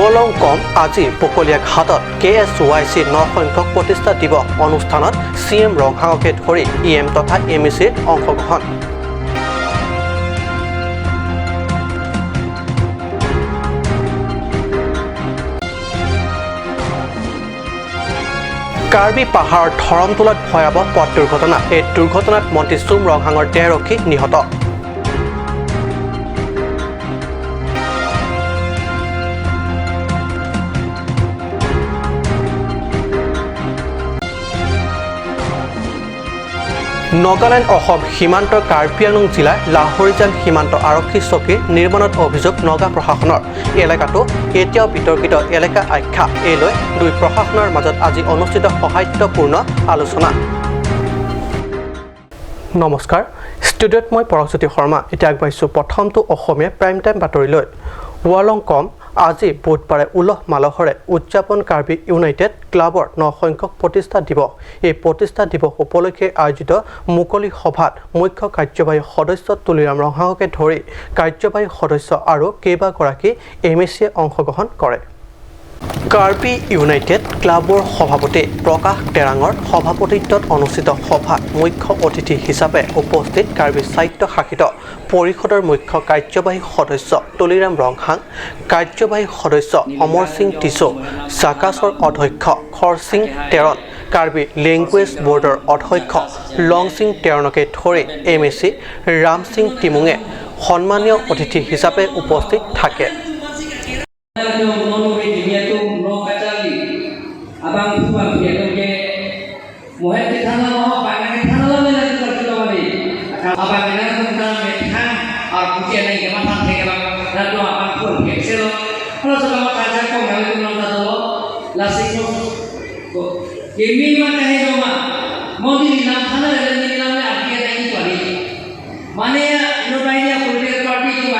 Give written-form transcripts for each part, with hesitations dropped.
ওৱালংকম আজি বকলিয়া ঘাটত KSYC 9 সংখ্যক প্ৰতিষ্ঠা দিৱস অনুষ্ঠানত CM ৰংহাঙকে ধৰি EM তথা MECৰ অংশগ্ৰহণ। কাৰ্বি পাহাৰৰ ধৰমতোলাত ভয়াবহ পথ দুৰ্ঘটনা। এই দুৰ্ঘটনাত মন্ত্ৰী চুম ৰংহাঙৰ দেহৰক্ষী নিহত। নগালেণ্ড অসম সীমান্তৰ কাৰ্বি আংলং জিলাৰ লাহৰিজান সীমান্ত আৰক্ষী চকীৰ নিৰ্মাণত অভিযোগ নগা প্ৰশাসনৰ। এলেকাটো এতিয়াও বিতৰ্কিত এলেকা আখ্যা এই লৈ দুই প্ৰশাসনৰ মাজত আজি অনুষ্ঠিত সৌহাৰ্দ্যপূৰ্ণ আলোচনা। নমস্কাৰ, ষ্টুডিঅ'ত মই পৰশজ্যোতি শৰ্মা। এতিয়া আগবাঢ়িছোঁ প্ৰথমটো অসমীয়া প্ৰাইম টাইম বাতৰিলৈ। ওৱালংকম আজি বুধবাৰে উলহ মালহৰে উদযাপন কাৰ্বি ইউনাইটেড ক্লাবৰ 9 সংখ্যক প্ৰতিষ্ঠা দিৱস। এই প্ৰতিষ্ঠা দিৱস উপলক্ষে আয়োজিত মুকলি সভাত মুখ্য কাৰ্যবাহী সদস্য তুলিৰাম ৰংহাঙকে ধৰি কাৰ্যবাহী সদস্য আৰু কেইবাগৰাকী MECয়ে অংশগ্ৰহণ কৰে। কাৰ্বি ইউনাইটেড ক্লাবৰ সভাপতি প্ৰকাশ টেৰাঙৰ সভাপতিত্বত অনুষ্ঠিত সভাত মুখ্য অতিথি হিচাপে উপস্থিত কাৰ্বি সাহিত্য শাসিত পৰিষদৰ মুখ্য কাৰ্যবাহী সদস্য তুলিৰাম ৰংহাং, কাৰ্যবাহী সদস্য অমৰ সিং টিছো, জাকাছৰ অধ্যক্ষ খৰসিং তেৰণ, কাৰ্বি লেংগুৱেজ বৰ্ডৰ অধ্যক্ষ লং সিং তেৰণকে ধৰি MEC ৰাম সিং টিমুঙে সন্মানীয় অতিথি হিচাপে উপস্থিত থাকে। abang tua dia tu ke mohon kita nak mahu panggil kita nak lagi kita balik abang kita pun nak mencang pujian yang kita mahu kita lalu abang pun kecil kalau selama kajian kau nak itu nak tahu lasik tu ini mana itu mah mau di dalam sana ada di dalam ada yang itu balik mana ya Indonesia politik parti itu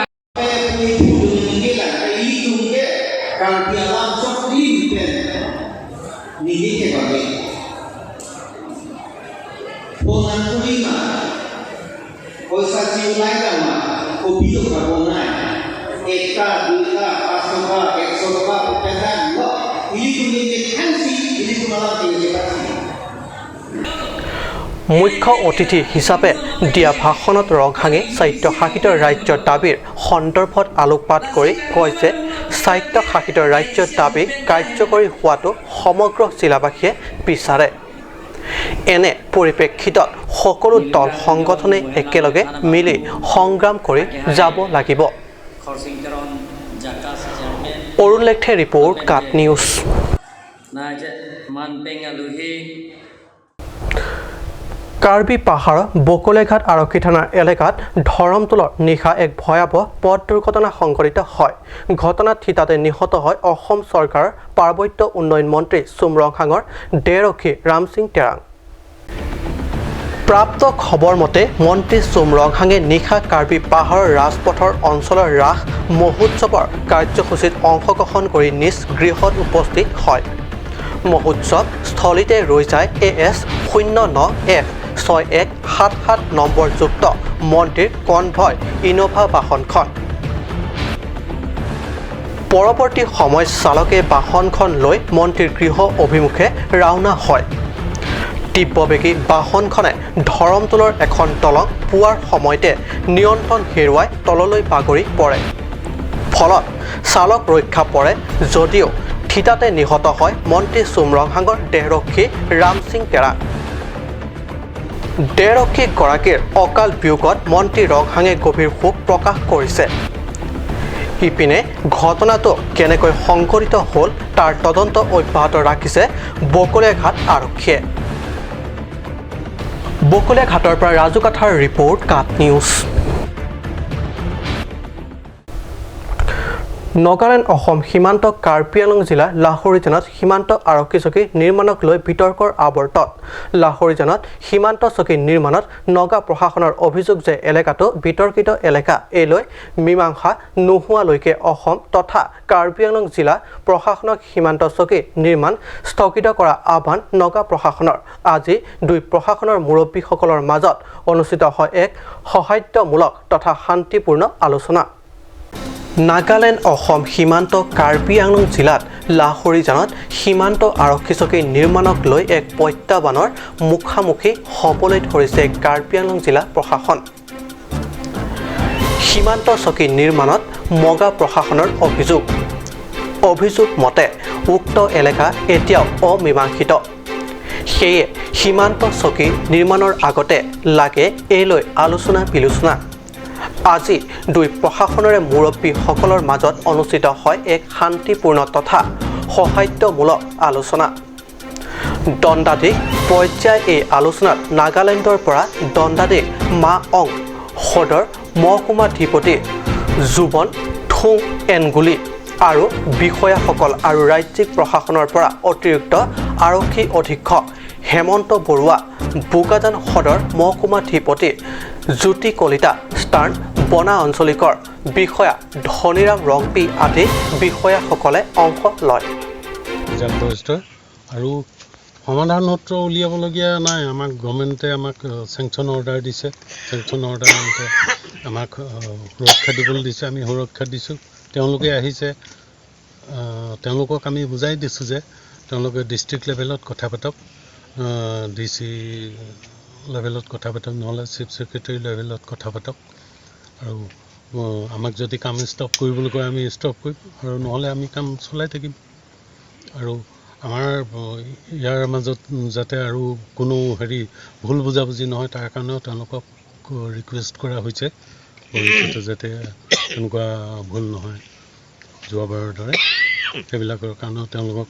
kalau dia langsung di ini ke bagi orang terima posisi lain mah kopi tu berbunga eka dua pasuka eksoka pekerjaan lo ini tu ni kansi ini tu malah tidak মুখ্য অতিথি হিচাপে দিয়া ভাষণত ৰংহাঙে সাহিত্য শাসিত ৰাজ্যৰ দাবীৰ সন্দৰ্ভত আলোকপাত কৰি কয় যে সাহিত্য শাসিত ৰাজ্যৰ দাবী কাৰ্যকৰী হোৱাটো সমগ্ৰ জিলাবাসীয়ে বিচাৰে। এনে পৰিপ্ৰেক্ষিতত সকলো দল সংগঠনে একেলগে মিলি সংগ্ৰাম কৰি যাব লাগিব। অৰুণ লেখে ৰিপৰ্ট কাট নিউজ। কাৰ্বি পাহাৰৰ বকলিয়াঘাট আৰক্ষী থানাৰ এলেকাত ধৰমতোলৰ নিশা এক ভয়াবহ পথ দুৰ্ঘটনা সংঘটিত হয়। ঘটনাত থিতাতে নিহত হয় অসম চৰকাৰৰ পাৰ্বত্য উন্নয়ন মন্ত্ৰী চুম ৰংহাঙৰ দেহৰক্ষী ৰাম সিং তেৰাং। প্ৰাপ্ত খবৰ মতে মন্ত্ৰী চুম ৰংহাঙে নিশা কাৰ্বি পাহাৰৰ ৰাজপথৰ অঞ্চলৰ ৰাস মহোৎসৱৰ কাৰ্যসূচীত অংশগ্ৰহণ কৰি নিজ গৃহত উপস্থিত হয়। মহোৎসৱ স্থলীতে ৰৈ যায় AS 09F6177 নম্বৰযুক্ত মন্ত্ৰীৰ কনভয় ইনোভা বাহনখন। পৰৱৰ্তী সময়ত চালকে বাহনখন লৈ মন্ত্ৰীৰ গৃহ অভিমুখে ৰাওনা হয়। তীব্ৰবেগী বাহনখনে ধৰমতোলৰ এখন দলং পোৱাৰ সময়তে নিয়ন্ত্ৰণ হেৰুৱাই তললৈ বাগৰি পৰে। ফলত চালক ৰক্ষা পৰে যদিও থিতাতে নিহত হয় মন্ত্ৰী চুম ৰংহাঙৰ দেহৰক্ষী ৰাম সিং তেৰাং। দেহৰক্ষী গৰাকীৰ অকাল বিয়োগত মন্ত্ৰী ৰংহাঙে গভীৰ শোক প্ৰকাশ কৰিছে। ইপিনে ঘটনাটো কেনেকৈ সংঘটিত হ'ল তাৰ তদন্ত অব্যাহত ৰাখিছে বকলিয়াঘাট আৰক্ষীয়ে। বকলিয়াঘাটৰ পৰা ৰাজু কাঠাৰ ৰিপৰ্ট কাট নিউজ। নগালেণ্ড অসম সীমান্ত কাৰ্বি আংলং জিলাৰ লাহৰিজানত সীমান্ত আৰক্ষী চকী নিৰ্মাণক লৈ বিতৰ্কৰ আৱৰ্তত লাহৰিজানত সীমান্ত চকী নিৰ্মাণত নগা প্ৰশাসনৰ অভিযোগ যে এলেকাটো বিতৰ্কিত এলেকা এই লৈ মীমাংসা নোহোৱালৈকে অসম তথা কাৰ্বি আংলং জিলা প্ৰশাসনক সীমান্ত চকী নিৰ্মাণ স্থগিত কৰা আহ্বান নগা প্ৰশাসনৰ। আজি দুই প্ৰশাসনৰ মুৰব্বীসকলৰ মাজত অনুষ্ঠিত হয় এক সৌহাৰ্দ্যমূলক তথা শান্তিপূৰ্ণ আলোচনা। নাগালেণ্ড অসম সীমান্ত কাৰ্বি আংলং জিলাত লাহৰীজানত সীমান্ত আৰক্ষী চকী নিৰ্মাণক লৈ এক প্ৰত্যাহ্বানৰ মুখামুখি হ'বলৈ ধৰিছে কাৰ্বি আংলং জিলা প্ৰশাসন। সীমান্ত চকী নিৰ্মাণত মগা প্ৰশাসনৰ অভিযোগ মতে উক্ত এলেকা এতিয়াও অমীমাংসিত। সেয়ে সীমান্ত চকী নিৰ্মাণৰ আগতে লাগে এই লৈ আলোচনা বিলোচনা। আজি দুই প্ৰশাসনৰে মুৰব্বীসকলৰ মাজত অনুষ্ঠিত হয় এক শান্তিপূৰ্ণ তথা সৌহাৰ্দ্যমূলক আলোচনা। দণ্ডাধীশ পৰ্যায় এই আলোচনাত নাগালেণ্ডৰ পৰা দণ্ডাধীশ মা অং সদৰ মহকুমাধিপতি জুবন থুং এনগুলি আৰু বিষয়াসকল আৰু ৰাজ্যিক প্ৰশাসনৰ পৰা অতিৰিক্ত আৰক্ষী অধীক্ষক হেমন্ত বৰুৱা, বোকাজান সদৰ মহকুমাধিপতি জ্যোতি কলিতা, ষ্টাৰ্ণ বনা আঞ্চলিকৰ বিষয়া ধনীৰাম ৰংপি আদি বিষয়াসকলে অংশ লয়। আৰু সমাধান সূত্ৰ উলিয়াবলগীয়া নাই। আমাক গভৰ্ণমেণ্টে আমাক চেংচন অৰ্ডাৰ দিছে। চেংচন অৰ্ডাৰ মতে আমাক সুৰক্ষা দিবলৈ দিছে, আমি সুৰক্ষা দিছোঁ। তেওঁলোকে আহিছে, তেওঁলোকক আমি বুজাই দিছোঁ যে তেওঁলোকে ডিষ্ট্ৰিক্ট লেভেলত কথা পাতক, DC লেভেলত কথা পাতক, নহ'লে চিফ ছেক্ৰেটাৰী লেভেলত কথা পাতক। আৰু আমাক যদি কাম ষ্টপ কৰিবলৈ কয় আমি ষ্টপ কৰিম, আৰু নহ'লে আমি কাম চলাই থাকিম। আৰু আমাৰ ইয়াৰ মাজত যাতে আৰু কোনো ভুল বুজাবুজি নহয়, তাৰ কাৰণেও তেওঁলোকক ৰিকুৱেষ্ট কৰা হৈছে ভৱিষ্যতে যাতে তেনেকুৱা ভুল নহয় যোৱাবাৰৰ দৰে। সেইবিলাকৰ কাৰণেও তেওঁলোকক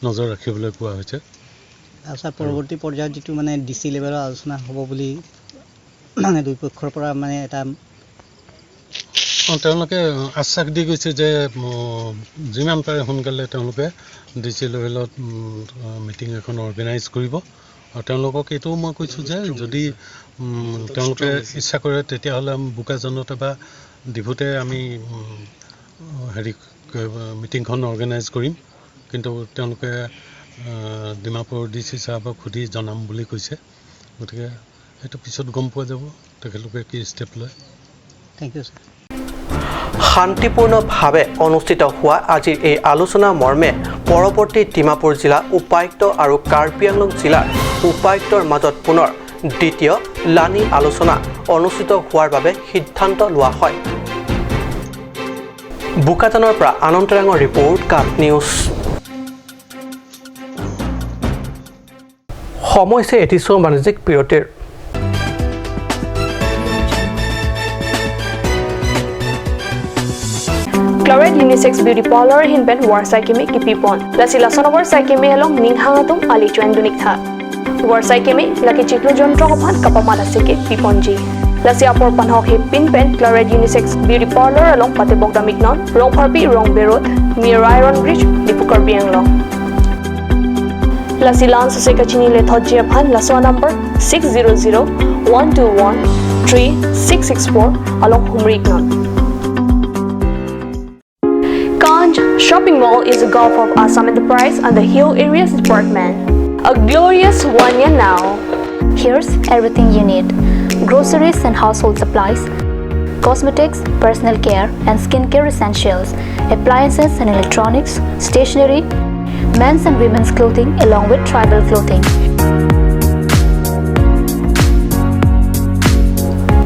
নজৰ ৰাখিবলৈ কোৱা হৈছে। তাৰপিছত পৰৱৰ্তী পৰ্যায়ত যিটো DC লেভেলৰ আলোচনা হ'ব বুলি দুই পক্ষৰ পৰা এটা তেওঁলোকে আশ্বাস দি গৈছে যে যিমান পাৰে সোনকালে তেওঁলোকে DC লেভেলত মিটিং এখন অৰ্গেনাইজ কৰিব। আৰু তেওঁলোকক এইটোও মই কৈছোঁ যে যদি তেওঁলোকে ইচ্ছা কৰে তেতিয়াহ'লে বোকাজানতে বা ডিফুতে আমি মিটিংখন অৰ্গেনাইজ কৰিম। কিন্তু তেওঁলোকে ডিমাপুৰ DC চাহাবক সুধি জনাম বুলি কৈছে। গতিকে সেইটো পিছত গম পোৱা যাব তেখেতলোকে কি ষ্টেপ লয়। Thank you sir. শান্তিপূৰ্ণভাৱে অনুষ্ঠিত হোৱা আজিৰ এই আলোচনা মৰ্মে পৰৱৰ্তী ডিমাপুৰ জিলা উপায়ুক্ত আৰু কাৰ্বি আংলং জিলাৰ উপায়ুক্তৰ মাজত পুনৰ দ্বিতীয় লানি আলোচনা অনুষ্ঠিত হোৱাৰ বাবে সিদ্ধান্ত লোৱা হয়। বোকাজানৰ পৰা আনন্দ ৰাঙৰ ৰিপৰ্ট, কাট নিউজ। সময় হৈছে এটিছো বাণিজ্যিক বিৰতিৰ। Chloride Unisex Beauty Parlor Hinben War Saikimi Kipipon Lasi Lasonover Saikimi Helong Ninghangatum Ali Chuan Dunikha War Saikimi Laki Chiklu Jontro Kophan Kapamala Seke Piponji Lasi Apor Panhok Hip Pinpen Chloride Unisex Beauty Parlor along Patebok Damiknon Rong Parpi Rong Berot near Iron Bridge Dipukar Bianglong Lasi Lance Sekachini Lethodji Aphan Laswa number 600-121-3664 along Humriknon. Shopping Mall is a gulf of Assam Enterprise and the Hill Areas Department. A glorious one year now. Here's everything you need. Groceries and household supplies, cosmetics, personal care and skincare essentials, appliances and electronics, stationery, men's and women's clothing along with tribal clothing.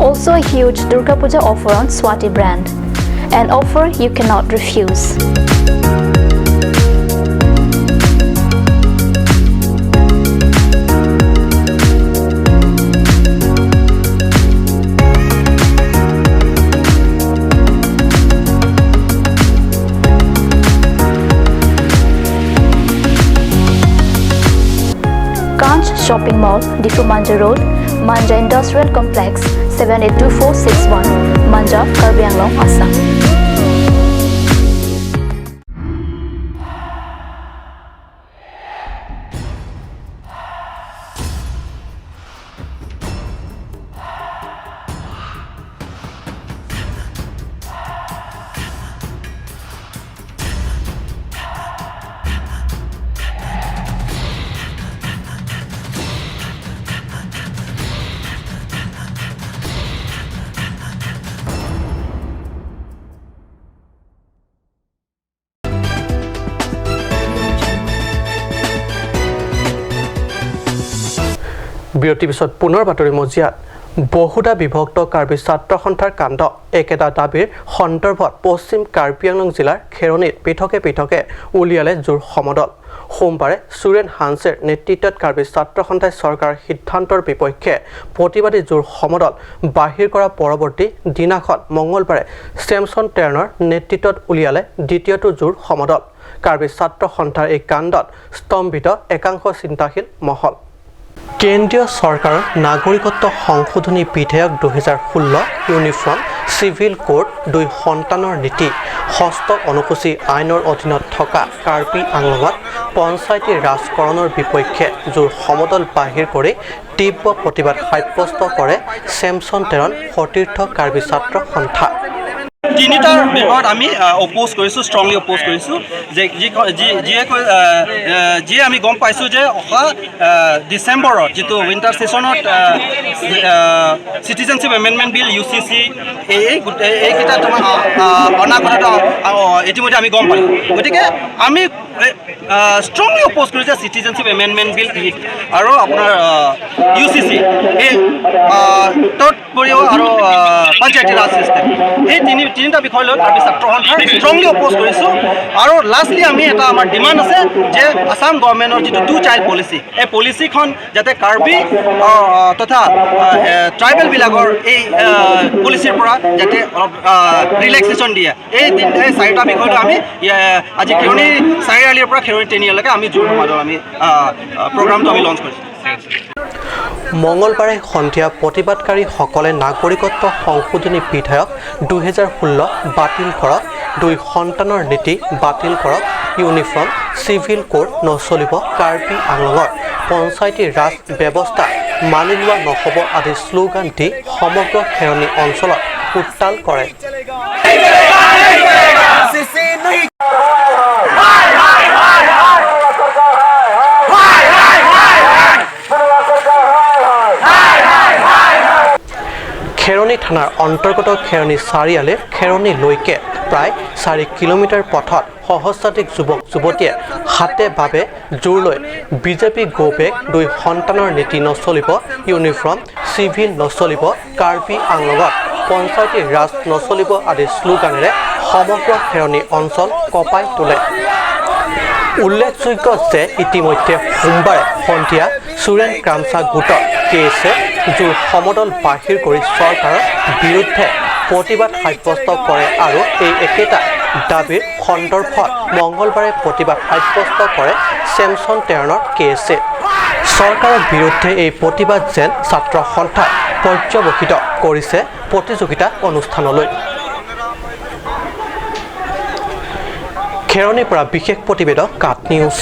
Also a huge Durga Puja offer on Swati brand. An offer you cannot refuse. Shopping Mall, Difu Manja Road, Manja Industrial Complex, 782461, Manja, Karbi Anglong, Assam. বিৰতিৰ পিছত পুনৰ বাতৰি মজিয়াত বহুদা বিভক্ত কাৰ্বি ছাত্ৰ সন্থাৰ কাণ্ড একেটা দাবীৰ সন্দৰ্ভত পশ্চিম কাৰ্বি আংলং জিলাৰ খেৰণীত পৃথকে পৃথকে উলিয়ালে জোৰ সমদল সোমবাৰে সুৰেন হানছেৰ নেতৃত্বত কাৰ্বি ছাত্ৰ সন্থাই চৰকাৰৰ সিদ্ধান্তৰ বিপক্ষে প্ৰতিবাদী জোৰ সমদল বাহিৰ কৰা পৰৱৰ্তী দিনাখন মঙলবাৰে চেমছন টেৰ্ণৰ নেতৃত্বত উলিয়ালে দ্বিতীয়টো জোৰ সমদল কাৰ্বি ছাত্ৰ সন্থাৰ এই কাণ্ডত স্তম্ভিত একাংশ চিন্তাশীল মহল কেন্দ্ৰীয় চৰকাৰৰ নাগৰিকত্ব সংশোধনী বিধেয়ক 2016 ইউনিফৰ্ম চিভিল কোড 2 সন্তানৰ নীতি ষষ্ঠ অনুসূচী আইনৰ অধীনত থকা কাৰ্বি আংলঙত পঞ্চায়তী ৰাজকৰণৰ বিপক্ষে জোৰ সমদল বাহিৰ কৰি তীব্ৰ প্ৰতিবাদ সাব্যস্ত কৰে চেমছন টেৰণ সতীৰ্থ কাৰ্বি ছাত্ৰ সন্থা তিনিটাৰ বিভাগত আমি অপ'জ কৰিছোঁ ষ্ট্ৰংলি অপ'জ কৰিছোঁ যে যিয়ে আমি গম পাইছোঁ যে অহা ডিচেম্বৰত যিটো উইণ্টাৰ ছেশ্যনত চিটিজেনশ্বিপ এমেণ্ডমেণ্ট বিল UCC এইকেইটা তোমাৰ অনা কথাটো ইতিমধ্যে আমি গম পালোঁ গতিকে আমি ষ্ট্ৰংলি অপ'জ কৰিছোঁ যে চিটিজেনশ্বিপ এমেণ্ডমেণ্ট বিল আৰু আপোনাৰ UCC এই তৎপৰিও আৰু পঞ্চায়তী ৰাজ চিষ্টেম এই তিনিটা বিষয় লৈ কাৰ্বি ছাত্ৰ সন্থাই ষ্ট্ৰংলি অপ'জ কৰিছোঁ আৰু লাষ্টলি আমি এটা আমাৰ ডিমাণ্ড আছে যে আছাম গভৰ্ণমেণ্টৰ যিটো 2 চাইল্ড পলিচি এই পলিচিখন যাতে কাৰ্বি তথা ট্ৰাইবেলবিলাকৰ এই পলিচিৰ পৰা যাতে অলপ ৰিলেক্সেশ্যন দিয়ে এই চাৰিটা বিষয়টো আমি আজি খেৰণী চাৰিআলিৰ পৰা খেৰণী তিনিআলিলৈকে আমি জোৰ সমাদল আমি প্ৰগ্ৰামটো আমি লঞ্চ কৰিছোঁ মঙলবাৰে সন্ধিয়া প্ৰতিবাদকাৰীসকলে নাগৰিকত্ব সংশোধনী বিধেয়ক 2016 বাতিল কৰক 2 সন্তানৰ নীতি বাতিল কৰক ইউনিফৰ্ম চিভিল কোড নচলিব কাৰ্বি আংলঙত পঞ্চায়তী ৰাজ ব্যৱস্থা মানি লোৱা নহ'ব আদি শ্লোগান দি সমগ্ৰ খেৰণী অঞ্চলত উত্তাল কৰে খেৰণী থানাৰ অন্তৰ্গত খেৰণী চাৰিআলিৰ খেৰণীলৈকে প্ৰায় 4 কিলোমিটাৰ পথত সহস্ৰাধিক যুৱক যুৱতীয়ে হাতে বাবে জোৰ লৈ বিজেপি গো বেক 2 সন্তানৰ নীতি নচলিব ইউনিফৰ্ম চিভিল নচলিব কাৰ্বি আংলঙত পঞ্চায়তী ৰাজ নচলিব আদি শ্লোগানেৰে সমগ্ৰ খেৰণী অঞ্চল কঁপাই তোলে উল্লেখযোগ্য যে ইতিমধ্যে সোমবাৰে সন্ধিয়া সুৰেন ক্ৰামচা গোটৰ কেছে জোৰ সমদল বাহিৰ কৰি চৰকাৰৰ বিৰুদ্ধে প্ৰতিবাদ সাব্যস্ত কৰে আৰু এই একেটা দাবীৰ সন্দৰ্ভত মঙলবাৰে প্ৰতিবাদ সাব্যস্ত কৰে চেমছন টেৰ্ণৰ কেছে চৰকাৰৰ বিৰুদ্ধে এই প্ৰতিবাদ যেন ছাত্ৰ সন্থাই পৰ্যবেক্ষিত কৰিছে প্ৰতিযোগিতা অনুষ্ঠানলৈ খেৰণীৰ পৰা বিশেষ প্ৰতিবেদক কাট নিউজ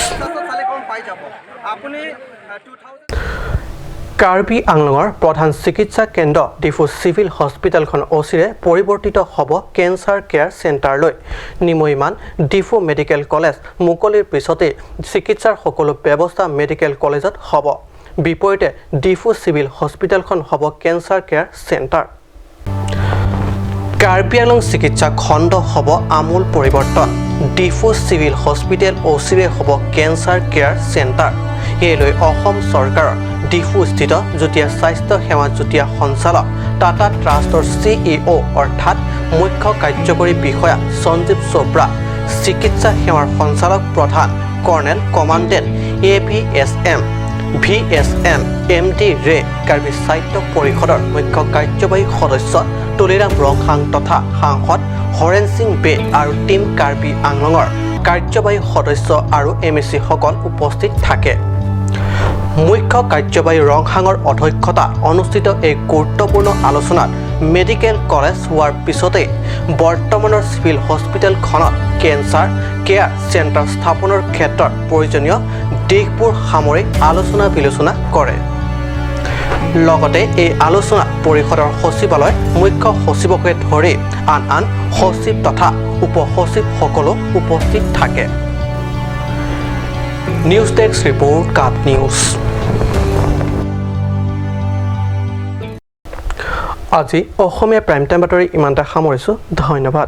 কাৰ্বি আংলঙৰ প্ৰধান চিকিৎসা কেন্দ্ৰ ডিফু চিভিল হস্পিটেলখন অচিৰে পৰিৱৰ্তিত হ'ব কেঞ্চাৰ কেয়াৰ চেণ্টাৰলৈ নিমৈমান ডিফু মেডিকেল কলেজ মুকলিৰ পিছতে চিকিৎসাৰ সকলো ব্যৱস্থা মেডিকেল কলেজত হ'ব বিপৰীতে ডিফু চিভিল হস্পিটেলখন হ'ব cancer care centre Karbi Anglong চিকিৎসা খণ্ড হ'ব আমূল পৰিৱৰ্তন ডিফু চিভিল হস্পিটেল অচিৰে হ'ব কেঞ্চাৰ কেয়াৰ চেণ্টাৰ এই অসম চৰকাৰৰ ডিফুস্থিত যুটীয়া স্বাস্থ্য সেৱা যুটীয়া সঞ্চালক টাটা ট্ৰাষ্টৰ CEO অৰ্থাৎ মুখ্য কাৰ্যকৰী বিষয়া সঞ্জীৱ চোপ্ৰা চিকিৎসা সেৱাৰ সঞ্চালক প্ৰধান colonel commandant AVSM VSM MD ৰে কাৰ্বি সাহিত্য পৰিষদৰ মুখ্য কাৰ্যবাহী সদস্য তুলিৰাম ৰংহাং তথা সাংসদ হৰেন সিং বে আৰু টিম কাৰ্বি আংলঙৰ কাৰ্যবাহী সদস্য আৰু MSC সকল উপস্থিত থাকে মুখ্য কাৰ্যবাহী ৰংহাঙৰ অধ্যক্ষতা অনুষ্ঠিত এই গুৰুত্বপূৰ্ণ আলোচনাত মেডিকেল কলেজ হোৱাৰ পিছতে বৰ্তমানৰ চিভিল হস্পিটেলখনত কেঞ্চাৰ কেয়াৰ চেণ্টাৰ স্থাপনৰ ক্ষেত্ৰত প্ৰয়োজনীয় দিশবোৰ সামৰি আলোচনা বিলোচনা কৰে লগতে এই আলোচনা পৰিষদৰ সচিবালয় মুখ্য সচিবকে ধৰি আন সচিব তথা উপ সচিব সকলো উপস্থিত থাকে নিউজ ডেস্ক ৰিপৰ্ট কাট নিউজ আজি অসমীয়া প্ৰাইম টাইম বাতৰি ইমানটা সামৰিছোঁ ধন্যবাদ